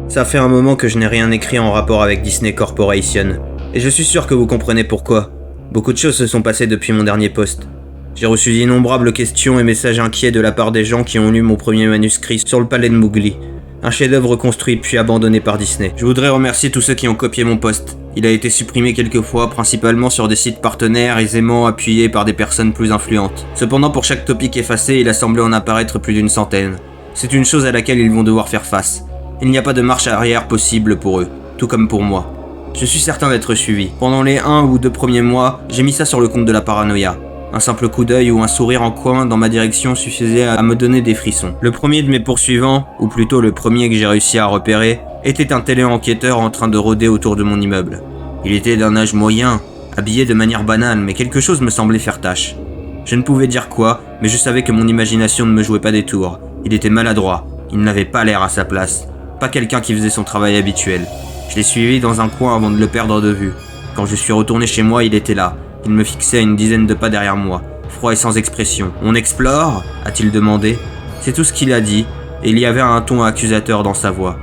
Ça fait un moment que je n'ai rien écrit en rapport avec Disney Corporation, et je suis sûr que vous comprenez pourquoi. Beaucoup de choses se sont passées depuis mon dernier post. J'ai reçu d'innombrables questions et messages inquiets de la part des gens qui ont lu mon premier manuscrit sur le palais de Mowgli, un chef-d'œuvre construit puis abandonné par Disney. Je voudrais remercier tous ceux qui ont copié mon post. Il a été supprimé quelques fois, principalement sur des sites partenaires aisément appuyés par des personnes plus influentes. Cependant, pour chaque topic effacé, il a semblé en apparaître plus d'une centaine. C'est une chose à laquelle ils vont devoir faire face. Il n'y a pas de marche arrière possible pour eux, tout comme pour moi. Je suis certain d'être suivi. Pendant les 1 ou 2 premiers mois, j'ai mis ça sur le compte de la paranoïa. Un simple coup d'œil ou un sourire en coin dans ma direction suffisait à me donner des frissons. Le premier de mes poursuivants, ou plutôt le premier que j'ai réussi à repérer, était un téléenquêteur en train de rôder autour de mon immeuble. Il était d'un âge moyen, habillé de manière banale, mais quelque chose me semblait faire tâche. Je ne pouvais dire quoi, mais je savais que mon imagination ne me jouait pas des tours. Il était maladroit, il n'avait pas l'air à sa place. Pas quelqu'un qui faisait son travail habituel. Je l'ai suivi dans un coin avant de le perdre de vue. Quand je suis retourné chez moi, il était là. Il me fixait à une dizaine de pas derrière moi, froid et sans expression. « On explore » a-t-il demandé. C'est tout ce qu'il a dit, et il y avait un ton accusateur dans sa voix.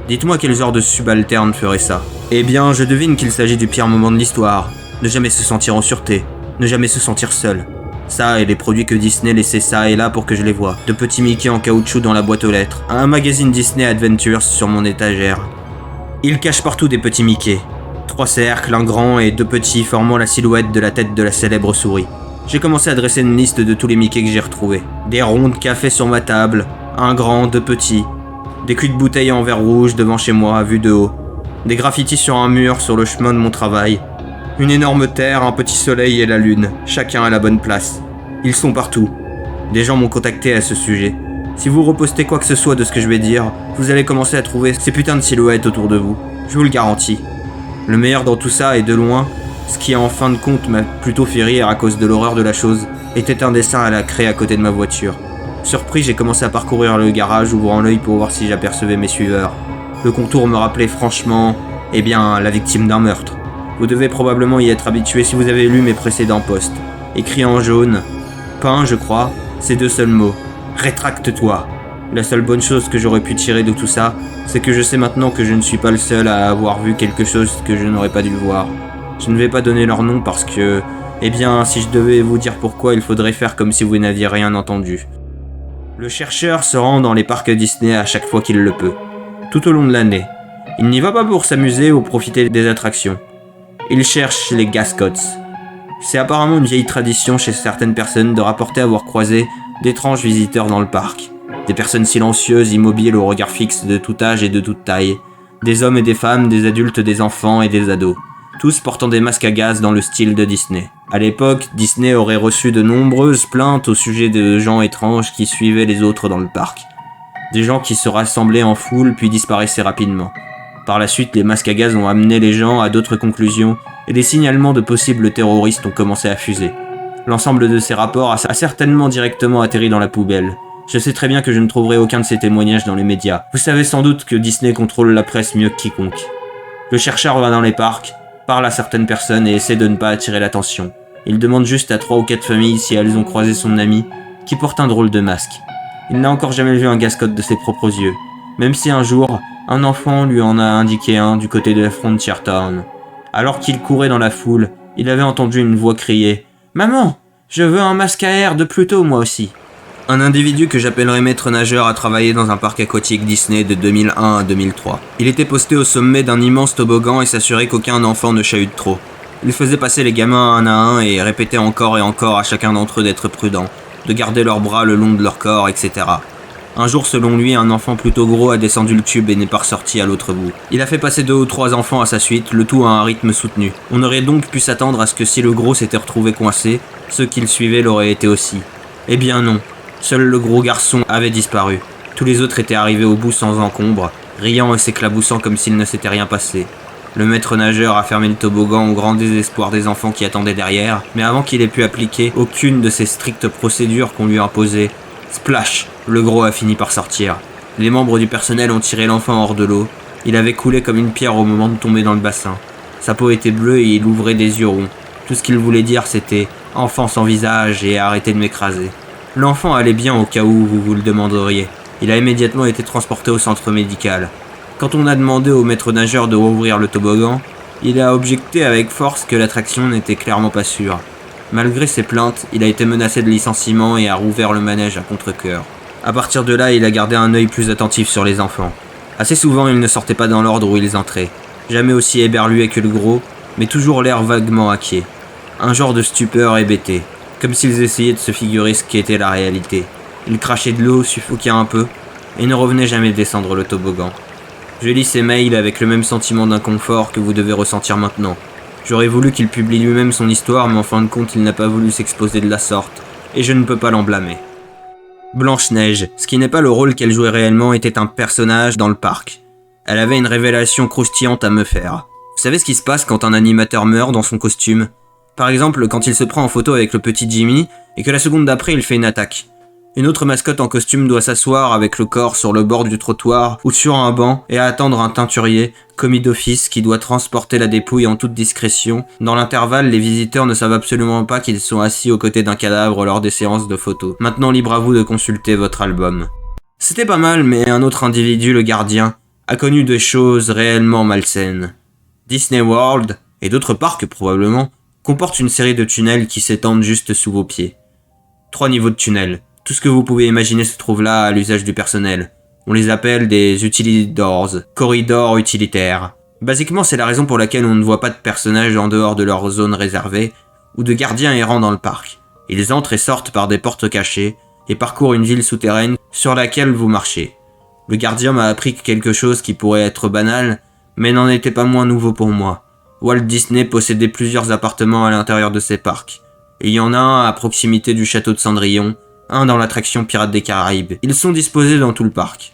Dites-moi quel genre de subalterne ferait ça. Eh bien, je devine qu'il s'agit du pire moment de l'histoire. Ne jamais se sentir en sûreté, ne jamais se sentir seul. Ça et les produits que Disney laissait ça et là pour que je les voie. De petits Mickey en caoutchouc dans la boîte aux lettres. Un magazine Disney Adventures sur mon étagère. Il cache partout des petits Mickey. 3 cercles, un grand et 2 petits formant la silhouette de la tête de la célèbre souris. J'ai commencé à dresser une liste de tous les Mickey que j'ai retrouvés. Des ronds de café sur ma table, un grand, 2 petits. Des culs de bouteilles en verre rouge devant chez moi, vus de haut. Des graffitis sur un mur sur le chemin de mon travail. Une énorme terre, un petit soleil et la lune, chacun à la bonne place. Ils sont partout. Des gens m'ont contacté à ce sujet. Si vous repostez quoi que ce soit de ce que je vais dire, vous allez commencer à trouver ces putains de silhouettes autour de vous. Je vous le garantis. Le meilleur dans tout ça, et de loin, ce qui en fin de compte m'a plutôt fait rire à cause de l'horreur de la chose, était un dessin à la craie à côté de ma voiture. Surpris, j'ai commencé à parcourir le garage, ouvrant l'œil pour voir si j'apercevais mes suiveurs. Le contour me rappelait franchement, la victime d'un meurtre. Vous devez probablement y être habitué si vous avez lu mes précédents posts. Écrit en jaune, peint je crois, ces 2 seuls mots. Rétracte-toi. La seule bonne chose que j'aurais pu tirer de tout ça, c'est que je sais maintenant que je ne suis pas le seul à avoir vu quelque chose que je n'aurais pas dû voir. Je ne vais pas donner leur nom parce que, si je devais vous dire pourquoi, il faudrait faire comme si vous n'aviez rien entendu. Le chercheur se rend dans les parcs Disney à chaque fois qu'il le peut, tout au long de l'année. Il n'y va pas pour s'amuser ou profiter des attractions. Il cherche les Gascots. C'est apparemment une vieille tradition chez certaines personnes de rapporter avoir croisé d'étranges visiteurs dans le parc. Des personnes silencieuses, immobiles au regard fixe de tout âge et de toute taille. Des hommes et des femmes, des adultes, des enfants et des ados. Tous portant des masques à gaz dans le style de Disney. À l'époque, Disney aurait reçu de nombreuses plaintes au sujet de gens étranges qui suivaient les autres dans le parc. Des gens qui se rassemblaient en foule puis disparaissaient rapidement. Par la suite, les masques à gaz ont amené les gens à d'autres conclusions et des signalements de possibles terroristes ont commencé à fuser. L'ensemble de ces rapports a certainement directement atterri dans la poubelle. Je sais très bien que je ne trouverai aucun de ces témoignages dans les médias. Vous savez sans doute que Disney contrôle la presse mieux que quiconque. Le chercheur va dans les parcs, parle à certaines personnes et essaie de ne pas attirer l'attention. Il demande juste à 3 ou 4 familles si elles ont croisé son ami, qui porte un drôle de masque. Il n'a encore jamais vu un Gascot de ses propres yeux, même si un jour, un enfant lui en a indiqué un du côté de Frontier Town. Alors qu'il courait dans la foule, il avait entendu une voix crier « Maman, je veux un masque à air de Pluto moi aussi !» Un individu que j'appellerais maître nageur a travaillé dans un parc aquatique Disney de 2001 à 2003. Il était posté au sommet d'un immense toboggan et s'assurait qu'aucun enfant ne chahute trop. Il faisait passer les gamins un à un et répétait encore et encore à chacun d'entre eux d'être prudent, de garder leurs bras le long de leur corps, etc. Un jour, selon lui, un enfant plutôt gros a descendu le tube et n'est pas ressorti à l'autre bout. Il a fait passer 2 ou 3 enfants à sa suite, le tout à un rythme soutenu. On aurait donc pu s'attendre à ce que si le gros s'était retrouvé coincé, ceux qui le suivaient l'auraient été aussi. Eh bien non. Seul le gros garçon avait disparu. Tous les autres étaient arrivés au bout sans encombre, riant et s'éclaboussant comme s'il ne s'était rien passé. Le maître nageur a fermé le toboggan au grand désespoir des enfants qui attendaient derrière, mais avant qu'il ait pu appliquer aucune de ces strictes procédures qu'on lui imposait, splash, le gros a fini par sortir. Les membres du personnel ont tiré l'enfant hors de l'eau. Il avait coulé comme une pierre au moment de tomber dans le bassin. Sa peau était bleue et il ouvrait des yeux ronds. Tout ce qu'il voulait dire c'était « enfant sans visage et arrêtez de m'écraser ». L'enfant allait bien au cas où vous vous le demanderiez. Il a immédiatement été transporté au centre médical. Quand on a demandé au maître nageur de rouvrir le toboggan, il a objecté avec force que l'attraction n'était clairement pas sûre. Malgré ses plaintes, il a été menacé de licenciement et a rouvert le manège à contre-cœur. À partir de là, il a gardé un œil plus attentif sur les enfants. Assez souvent, ils ne sortaient pas dans l'ordre où ils entraient. Jamais aussi éberlués que le gros, mais toujours l'air vaguement inquiet. Un genre de stupeur hébété, comme s'ils essayaient de se figurer ce qu'était la réalité. Ils crachaient de l'eau, suffoquaient un peu, et ne revenaient jamais descendre le toboggan. Je lis ces mails avec le même sentiment d'inconfort que vous devez ressentir maintenant. J'aurais voulu qu'il publie lui-même son histoire, mais en fin de compte, il n'a pas voulu s'exposer de la sorte, et je ne peux pas l'en blâmer. Blanche-Neige, ce qui n'est pas le rôle qu'elle jouait réellement, était un personnage dans le parc. Elle avait une révélation croustillante à me faire. Vous savez ce qui se passe quand un animateur meurt dans son costume ? Par exemple, quand il se prend en photo avec le petit Jimmy, et que la seconde d'après il fait une attaque. Une autre mascotte en costume doit s'asseoir avec le corps sur le bord du trottoir ou sur un banc et attendre un teinturier, commis d'office, qui doit transporter la dépouille en toute discrétion. Dans l'intervalle, les visiteurs ne savent absolument pas qu'ils sont assis aux côtés d'un cadavre lors des séances de photos. Maintenant, libre à vous de consulter votre album. C'était pas mal, mais un autre individu, le gardien, a connu des choses réellement malsaines. Disney World, et d'autres parcs probablement, comportent une série de tunnels qui s'étendent juste sous vos pieds. 3 niveaux de tunnels. Tout ce que vous pouvez imaginer se trouve là à l'usage du personnel. On les appelle des utilidors, corridors utilitaires. Basiquement, c'est la raison pour laquelle on ne voit pas de personnages en dehors de leur zone réservée, ou de gardiens errants dans le parc. Ils entrent et sortent par des portes cachées, et parcourent une ville souterraine sur laquelle vous marchez. Le gardien m'a appris quelque chose qui pourrait être banal, mais n'en était pas moins nouveau pour moi. Walt Disney possédait plusieurs appartements à l'intérieur de ses parcs. Il y en a un à proximité du château de Cendrillon, un dans l'attraction Pirates des Caraïbes. Ils sont disposés dans tout le parc.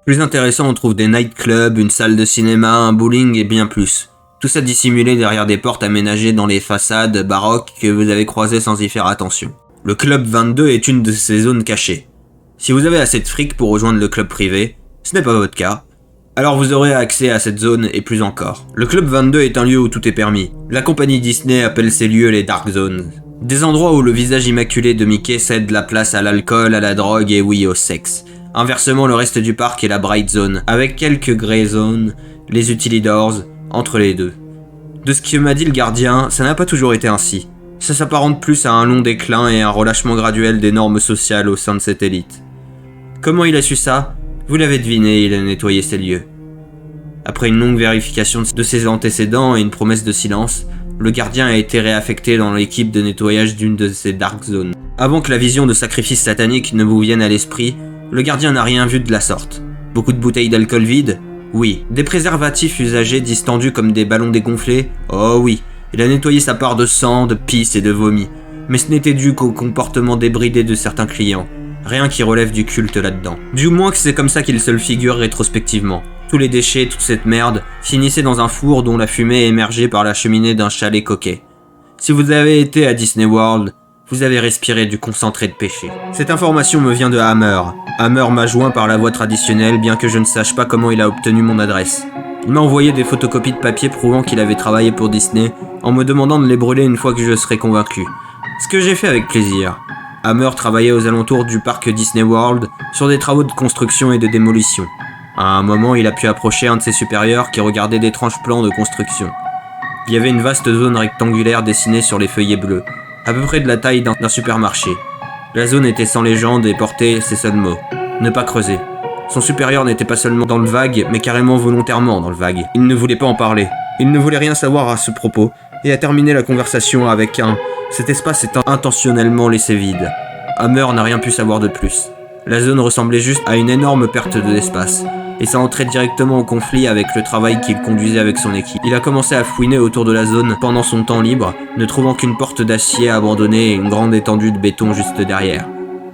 Plus intéressant, on trouve des nightclubs, une salle de cinéma, un bowling et bien plus. Tout ça dissimulé derrière des portes aménagées dans les façades baroques que vous avez croisées sans y faire attention. Le Club 22 est une de ces zones cachées. Si vous avez assez de fric pour rejoindre le club privé, ce n'est pas votre cas, alors vous aurez accès à cette zone et plus encore. Le Club 22 est un lieu où tout est permis. La compagnie Disney appelle ces lieux les Dark Zones. Des endroits où le visage immaculé de Mickey cède la place à l'alcool, à la drogue et oui au sexe. Inversement, le reste du parc est la Bright Zone, avec quelques Grey Zones, les Utilidors, entre les deux. De ce que m'a dit le gardien, ça n'a pas toujours été ainsi. Ça s'apparente plus à un long déclin et un relâchement graduel des normes sociales au sein de cette élite. Comment il a su ça ? Vous l'avez deviné, il a nettoyé ces lieux. Après une longue vérification de ses antécédents et une promesse de silence, le gardien a été réaffecté dans l'équipe de nettoyage d'une de ces Dark Zones. Avant que la vision de sacrifice satanique ne vous vienne à l'esprit, le gardien n'a rien vu de la sorte. Beaucoup de bouteilles d'alcool vides ? Oui. Des préservatifs usagés distendus comme des ballons dégonflés ? Oh oui. Il a nettoyé sa part de sang, de pisse et de vomi. Mais ce n'était dû qu'au comportement débridé de certains clients. Rien qui relève du culte là-dedans. Du moins que c'est comme ça qu'il se le figure rétrospectivement. Tous les déchets, toute cette merde, finissaient dans un four dont la fumée émergeait par la cheminée d'un chalet coquet. Si vous avez été à Disney World, vous avez respiré du concentré de péché. Cette information me vient de Hammer. Hammer m'a joint par la voie traditionnelle, bien que je ne sache pas comment il a obtenu mon adresse. Il m'a envoyé des photocopies de papier prouvant qu'il avait travaillé pour Disney, en me demandant de les brûler une fois que je serais convaincu. Ce que j'ai fait avec plaisir. Hammer travaillait aux alentours du parc Disney World sur des travaux de construction et de démolition. À un moment, il a pu approcher un de ses supérieurs qui regardait d'étranges plans de construction. Il y avait une vaste zone rectangulaire dessinée sur les feuillets bleus, à peu près de la taille d'un supermarché. La zone était sans légende et portait ces seuls mots. Ne pas creuser. Son supérieur n'était pas seulement dans le vague, mais carrément volontairement dans le vague. Il ne voulait pas en parler. Il ne voulait rien savoir à ce propos, et a terminé la conversation avec un « Cet espace est intentionnellement laissé vide ». Hammer n'a rien pu savoir de plus. La zone ressemblait juste à une énorme perte d'espace, et ça entrait directement en conflit avec le travail qu'il conduisait avec son équipe. Il a commencé à fouiner autour de la zone pendant son temps libre, ne trouvant qu'une porte d'acier abandonnée et une grande étendue de béton juste derrière.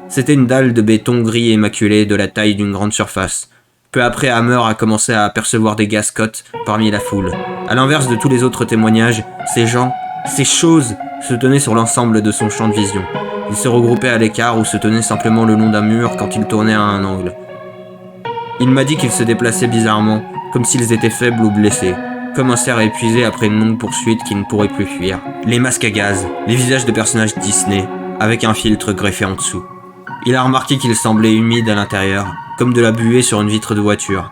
C'était une dalle de béton gris émaculé de la taille d'une grande surface. Peu après, Hammer a commencé à apercevoir des gascottes parmi la foule. À l'inverse de tous les autres témoignages, ces gens, ces choses, se tenaient sur l'ensemble de son champ de vision. Ils se regroupaient à l'écart ou se tenaient simplement le long d'un mur quand ils tournaient à un angle. Il m'a dit qu'ils se déplaçaient bizarrement, comme s'ils étaient faibles ou blessés, comme un cerf épuisé après une longue poursuite qui ne pourrait plus fuir. Les masques à gaz, les visages de personnages Disney, avec un filtre greffé en dessous. Il a remarqué qu'ils semblaient humides à l'intérieur, comme de la buée sur une vitre de voiture.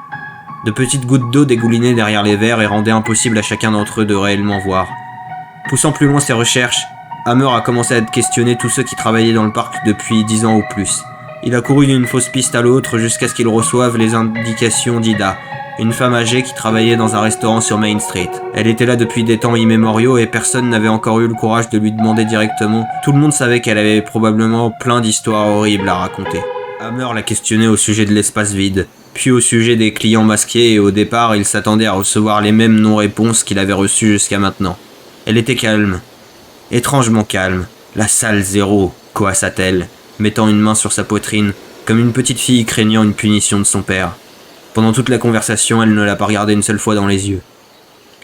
De petites gouttes d'eau dégoulinaient derrière les verres et rendaient impossible à chacun d'entre eux de réellement voir. Poussant plus loin ses recherches, Hammer a commencé à questionner tous ceux qui travaillaient dans le parc depuis 10 ans ou plus. Il a couru d'une fausse piste à l'autre jusqu'à ce qu'il reçoive les indications d'Ida, une femme âgée qui travaillait dans un restaurant sur Main Street. Elle était là depuis des temps immémoriaux et personne n'avait encore eu le courage de lui demander directement. Tout le monde savait qu'elle avait probablement plein d'histoires horribles à raconter. Hammer l'a questionnée au sujet de l'espace vide, puis au sujet des clients masqués et au départ il s'attendait à recevoir les mêmes non-réponses qu'il avait reçues jusqu'à maintenant. Elle était calme. Étrangement calme. La salle 0, coassa-t-elle, mettant une main sur sa poitrine, comme une petite fille craignant une punition de son père. Pendant toute la conversation, elle ne l'a pas regardé une seule fois dans les yeux.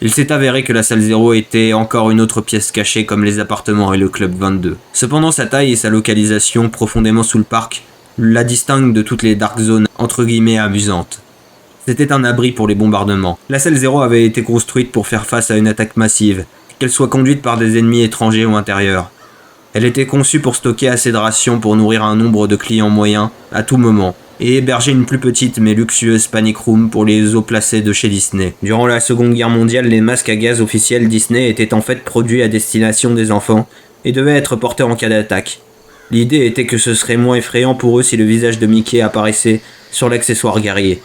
Il s'est avéré que la salle 0 était encore une autre pièce cachée comme les appartements et le club 22. Cependant, sa taille et sa localisation, profondément sous le parc, la distinguent de toutes les dark zones entre guillemets amusantes. C'était un abri pour les bombardements. La salle 0 avait été construite pour faire face à une attaque massive, qu'elle soit conduite par des ennemis étrangers ou intérieurs. Elle était conçue pour stocker assez de rations pour nourrir un nombre de clients moyens à tout moment, et héberger une plus petite mais luxueuse panic room pour les hauts placés de chez Disney. Durant la Seconde Guerre mondiale, les masques à gaz officiels Disney étaient en fait produits à destination des enfants et devaient être portés en cas d'attaque. L'idée était que ce serait moins effrayant pour eux si le visage de Mickey apparaissait sur l'accessoire guerrier.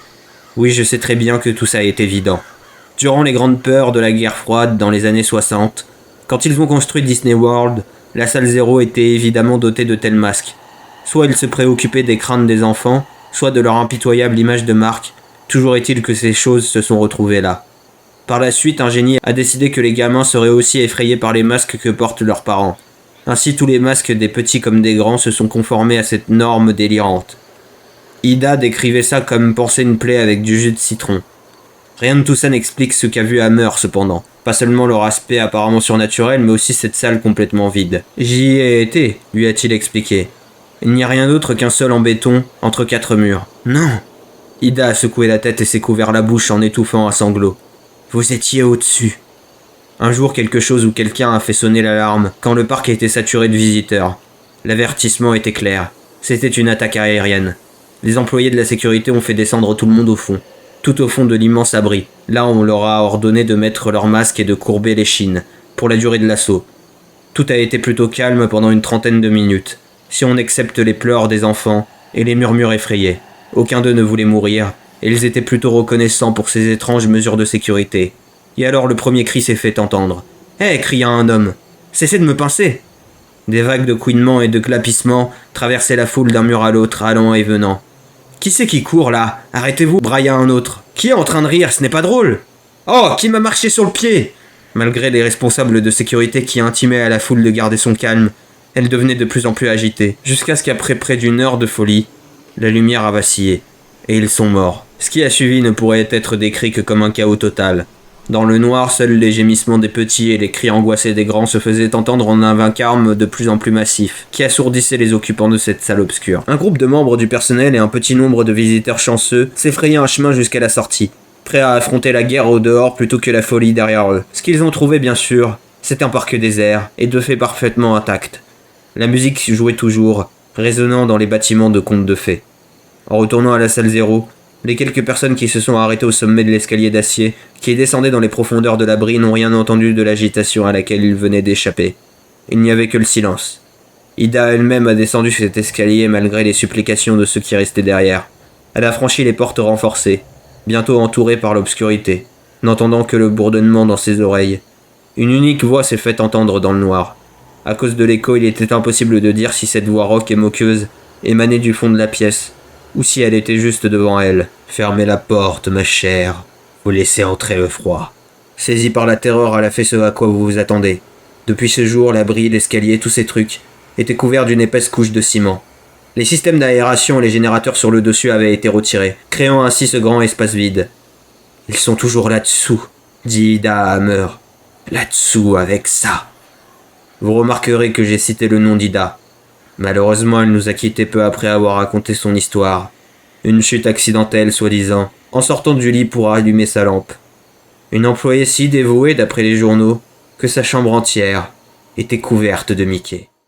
Oui, je sais très bien que tout ça est évident. Durant les grandes peurs de la guerre froide dans les années 60, quand ils ont construit Disney World, la salle 0 était évidemment dotée de tels masques. Soit ils se préoccupaient des craintes des enfants, soit de leur impitoyable image de marque, toujours est-il que ces choses se sont retrouvées là. Par la suite, un génie a décidé que les gamins seraient aussi effrayés par les masques que portent leurs parents. Ainsi, tous les masques des petits comme des grands se sont conformés à cette norme délirante. Ida décrivait ça comme penser une plaie avec du jus de citron. Rien de tout ça n'explique ce qu'a vu Hammer cependant. Pas seulement leur aspect apparemment surnaturel, mais aussi cette salle complètement vide. J'y ai été, lui a-t-il expliqué. Il n'y a rien d'autre qu'un sol en béton, entre 4 murs. Non. Ida a secoué la tête et s'est couvert la bouche en étouffant un sanglot. Vous étiez au-dessus. Un jour, quelque chose ou quelqu'un a fait sonner l'alarme, quand le parc était saturé de visiteurs. L'avertissement était clair. C'était une attaque aérienne. Les employés de la sécurité ont fait descendre tout le monde au fond. Tout au fond de l'immense abri. Là, on leur a ordonné de mettre leurs masques et de courber l'échine, pour la durée de l'assaut. Tout a été plutôt calme pendant une 30aine de minutes, si on accepte les pleurs des enfants et les murmures effrayés. Aucun d'eux ne voulait mourir, et ils étaient plutôt reconnaissants pour ces étranges mesures de sécurité. Et alors le premier cri s'est fait entendre. « Hé !» cria un homme. « Cessez de me pincer !» Des vagues de couinements et de clapissements traversaient la foule d'un mur à l'autre, allant et venant. « Qui c'est qui court là ? Arrêtez-vous » brailla un autre. « Qui est en train de rire ? Ce n'est pas drôle !»« Oh, qui m'a marché sur le pied ?» Malgré les responsables de sécurité qui intimaient à la foule de garder son calme, elle devenait de plus en plus agitée, jusqu'à ce qu'après près d'une heure de folie, la lumière a vacillé, et ils sont morts. Ce qui a suivi ne pourrait être décrit que comme un chaos total. Dans le noir, seuls les gémissements des petits et les cris angoissés des grands se faisaient entendre en un vacarme de plus en plus massif, qui assourdissait les occupants de cette salle obscure. Un groupe de membres du personnel et un petit nombre de visiteurs chanceux s'effrayaient un chemin jusqu'à la sortie, prêts à affronter la guerre au dehors plutôt que la folie derrière eux. Ce qu'ils ont trouvé, bien sûr, c'est un parc désert, et de fait parfaitement intact. La musique jouait toujours, résonnant dans les bâtiments de contes de fées. En retournant à la salle 0, les quelques personnes qui se sont arrêtées au sommet de l'escalier d'acier, qui descendait dans les profondeurs de l'abri, n'ont rien entendu de l'agitation à laquelle ils venaient d'échapper. Il n'y avait que le silence. Ida elle-même a descendu cet escalier malgré les supplications de ceux qui restaient derrière. Elle a franchi les portes renforcées, bientôt entourée par l'obscurité, n'entendant que le bourdonnement dans ses oreilles. Une unique voix s'est fait entendre dans le noir. À cause de l'écho, il était impossible de dire si cette voix rauque et moqueuse émanait du fond de la pièce, ou si elle était juste devant elle. « Fermez la porte, ma chère. Vous laissez entrer le froid. » Saisie par la terreur, elle a fait ce à quoi vous vous attendez. Depuis ce jour, l'abri, l'escalier, tous ces trucs, étaient couverts d'une épaisse couche de ciment. Les systèmes d'aération et les générateurs sur le dessus avaient été retirés, créant ainsi ce grand espace vide. « Ils sont toujours là-dessous, » dit Ida à Hammer. « Là-dessous, avec ça. » Vous remarquerez que j'ai cité le nom d'Ida. Malheureusement, elle nous a quittés peu après avoir raconté son histoire. Une chute accidentelle, soi-disant, en sortant du lit pour allumer sa lampe. Une employée si dévouée, d'après les journaux, que sa chambre entière était couverte de Mickey.